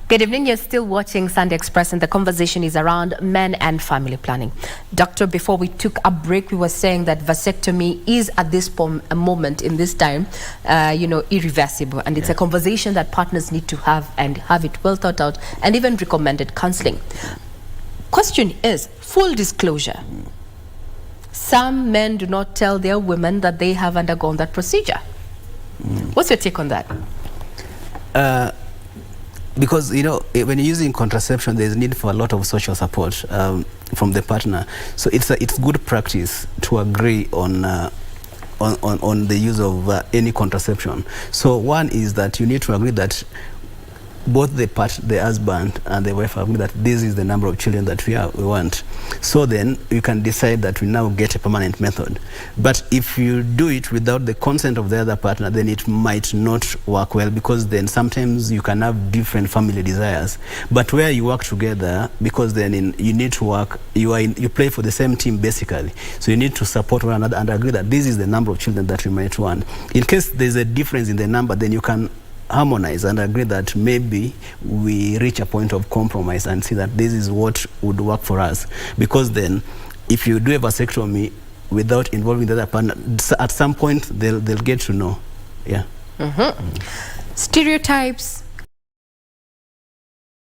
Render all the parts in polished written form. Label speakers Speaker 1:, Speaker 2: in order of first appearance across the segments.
Speaker 1: Good evening. You're still watching Sunday Express, and the conversation is around men and family planning. Doctor, before we took a break, we were saying that vasectomy is at this moment in this time, irreversible, and it's a conversation that partners need to have and have it well thought out, and even recommended counseling. Question is, full disclosure. Some men do not tell their women that they have undergone that procedure. What's your take on that?
Speaker 2: Because, when you're using contraception, there's need for a lot of social support from the partner. So it's good practice to agree on the use of any contraception. So one is that you need to agree that both the husband and the wife agree that this is the number of children that we want. So then you can decide that we now get a permanent method. But if you do it without the consent of the other partner, then it might not work well, because then sometimes you can have different family desires. But where you work together, because then you need to work, you play for the same team basically. So you need to support one another and agree that this is the number of children that we might want. In case there's a difference in the number, then you can harmonize and agree that maybe we reach a point of compromise and see that this is what would work for us. Because then if you do a vasectomy without involving the other partner, at some point they'll get to know.
Speaker 1: Stereotypes,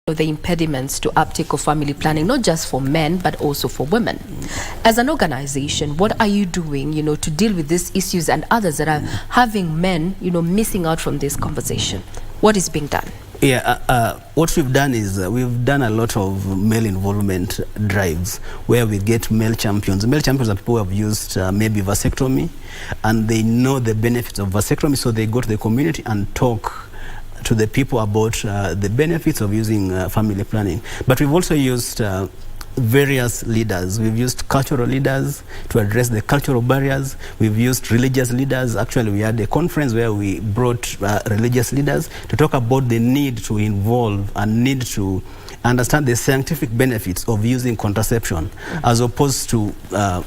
Speaker 1: the impediments to uptake of family planning, not just for men but also for women. As an organization, what are you doing to deal with these issues and others that are having men missing out from this conversation? What is being done?
Speaker 2: What we've done is we've done a lot of male involvement drives where we get male champions. Male champions are people who have used maybe vasectomy, and they know the benefits of vasectomy, so they go to the community and talk to the people about the benefits of using family planning. But we've also used various leaders. We've used cultural leaders to address the cultural barriers. We've used religious leaders. Actually, we had a conference where we brought religious leaders to talk about the need to involve and need to understand the scientific benefits of using contraception, as opposed to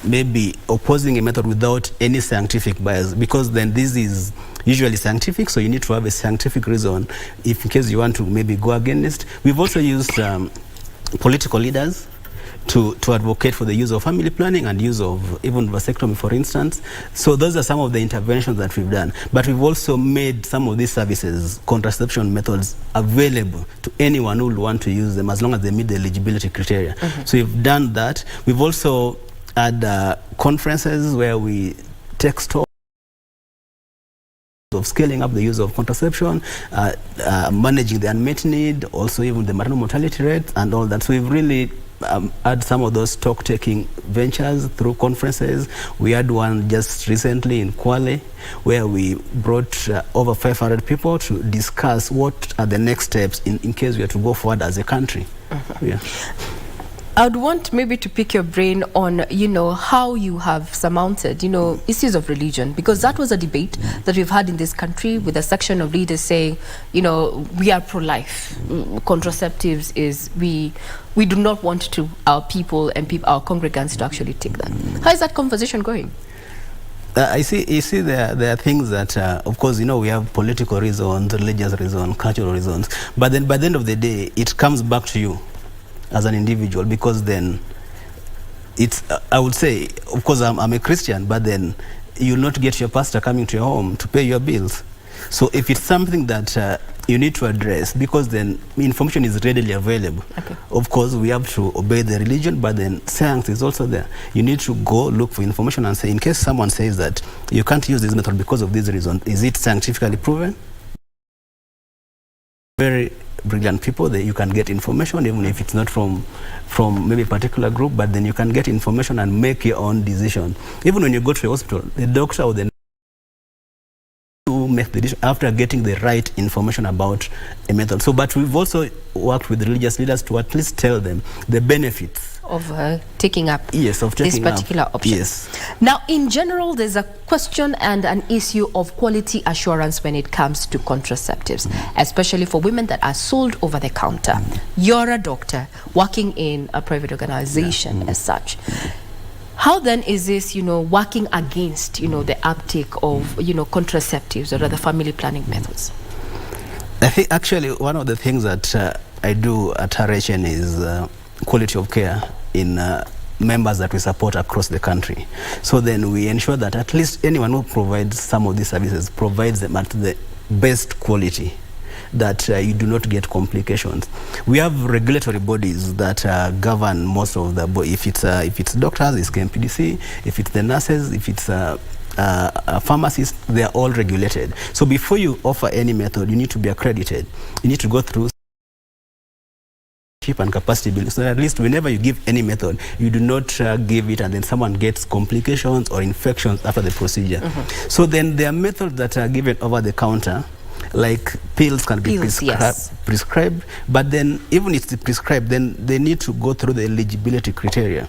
Speaker 2: maybe opposing a method without any scientific bias, because then this is usually scientific, so you need to have a scientific reason if in case you want to maybe go against. We've also used political leaders to advocate for the use of family planning and use of even vasectomy, for instance. So those are some of the interventions that we've done. But we've also made some of these services, contraception methods, available to anyone who will want to use them, as long as they meet the eligibility criteria. So we've done that. We've also had conferences where we take stock of scaling up the use of contraception, managing the unmet need, also even the maternal mortality rate and all that. So we've really had some of those talk-taking ventures through conferences. We had one just recently in Kwale where we brought over 500 people to discuss what are the next steps in case we are to go forward as a country.
Speaker 1: I'd want maybe to pick your brain on, how you have surmounted, issues of religion, because that was a debate that we've had in this country, with a section of leaders saying, we are pro-life. Contraceptives is, we do not want our people and our congregants to actually take that. How is that conversation going?
Speaker 2: You see, there are things that, of course, we have political reasons, religious reasons, cultural reasons, but then by the end of the day, it comes back to you as an individual, because then it's, I would say, of course, I'm a Christian, but then you'll not get your pastor coming to your home to pay your bills. So if it's something that you need to address, because then information is readily available. Of course, we have to obey the religion, but then science is also there. You need to go look for information and say, in case someone says that you can't use this method because of this reason, is it scientifically proven? Very brilliant people that you can get information, even if it's not from maybe a particular group, but then you can get information and make your own decision. Even when you go to a hospital, the doctor or the nurse to make the decision after getting the right information about a method. So, but we've also worked with religious leaders to at least tell them the benefits
Speaker 1: of taking up this particular option. Now, in general, there's a question and an issue of quality assurance when it comes to contraceptives, especially for women that are sold over the counter. You're a doctor working in a private organization as such. How then is this, working against, the uptake of, contraceptives or other family planning methods?
Speaker 2: I think actually one of the things that I do at RHN is quality of care in members that we support across the country. So then we ensure that at least anyone who provides some of these services provides them at the best quality, that you do not get complications. We have regulatory bodies that govern most of the, if it's doctors, it's KMPDC, if it's the nurses, if it's pharmacists, they are all regulated. So before you offer any method, you need to be accredited. You need to go through and capacity building, so at least whenever you give any method, you do not give it and then someone gets complications or infections after the procedure. So then there are methods that are given over the counter, like pills can be prescribed, but then even if it's prescribed, then they need to go through the eligibility criteria,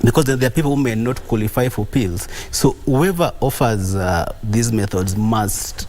Speaker 2: because there are people who may not qualify for pills. So whoever offers these methods must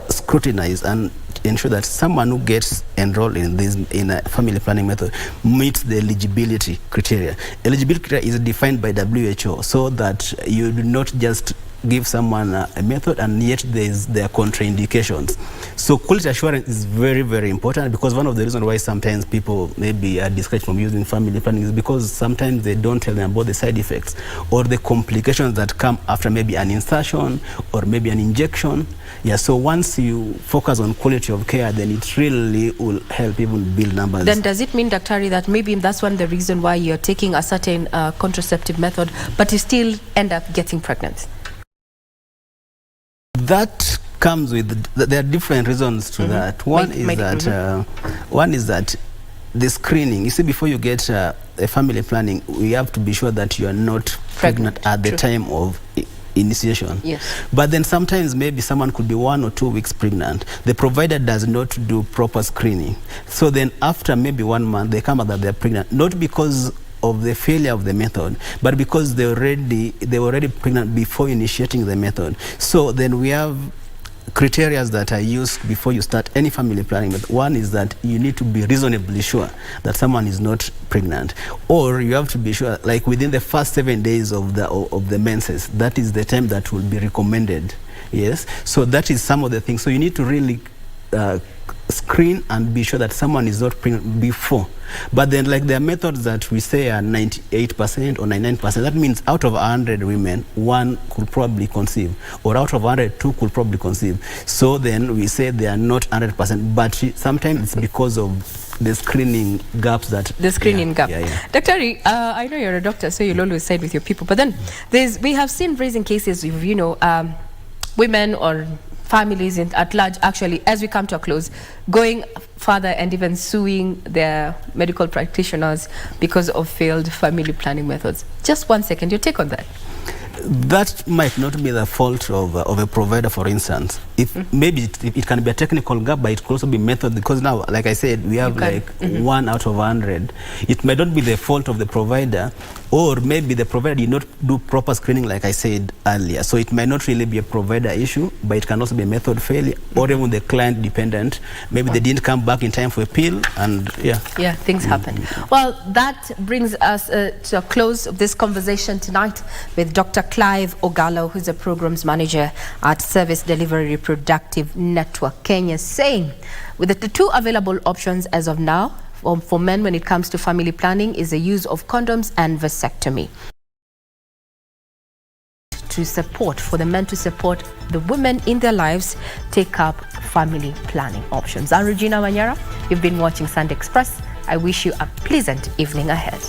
Speaker 2: scrutinize and ensure that someone who gets enrolled in a family planning method meets the eligibility criteria. Eligibility criteria is defined by WHO, so that you do not just give someone a method and yet there are contraindications. So quality assurance is very, very important, because one of the reasons why sometimes people maybe are discouraged from using family planning is because sometimes they don't tell them about the side effects or the complications that come after maybe an insertion or maybe an injection. Yeah, so once you focus on quality of care, then it really will help even build numbers.
Speaker 1: Then does it mean, Dr. that maybe that's one of the reasons why you're taking a certain contraceptive method, but you still end up getting pregnant?
Speaker 2: That comes with, there are different reasons to that. One is that the screening. You see, before you get a family planning, we have to be sure that you are not pregnant at the time of initiation.
Speaker 1: Yes.
Speaker 2: But then sometimes maybe someone could be 1 or 2 weeks pregnant. The provider does not do proper screening. So then after maybe 1 month, they come out that they're pregnant, not because of the failure of the method, but because they were already pregnant before initiating the method. So then we have criteria that are used before you start any family planning. But one is that you need to be reasonably sure that someone is not pregnant, or you have to be sure, like within the first 7 days of the menses, that is the time that will be recommended. Yes, so that is some of the things. So you need to really screen and be sure that someone is not pregnant before. But then, like, there are methods that we say are 98% or 99%. That means out of 100 women, 1 could probably conceive, or out of 100, 2 could probably conceive. So then we say they are not 100%, but sometimes it's because of the screening gaps that...
Speaker 1: The screening gap. Dr. I know you're a doctor, so you'll always side with your people. But then we have seen raising cases of, you know, women or families at large, actually, as we come to a close, going further and even suing their medical practitioners because of failed family planning methods. Just 1 second, your take on that?
Speaker 2: That might not be the fault of a provider, for instance. Maybe it can be a technical gap, but it could also be method, because now, like I said, we have 1 out of 100. It might not be the fault of the provider, or maybe the provider did not do proper screening, like I said earlier. So it might not really be a provider issue, but it can also be a method failure, or even the client dependent. Maybe they didn't come back in time for a pill, and
Speaker 1: things happen. Well, that brings us to a close of this conversation tonight with Dr. Clive Ogallo, who's a programs manager at Service Delivery Reproductive Network Kenya, saying with the 2 available options as of now for men when it comes to family planning is the use of condoms and vasectomy. For the men to support the women in their lives, take up family planning options. I'm Regina Manyara. You've been watching Sunday Express. I wish you a pleasant evening ahead.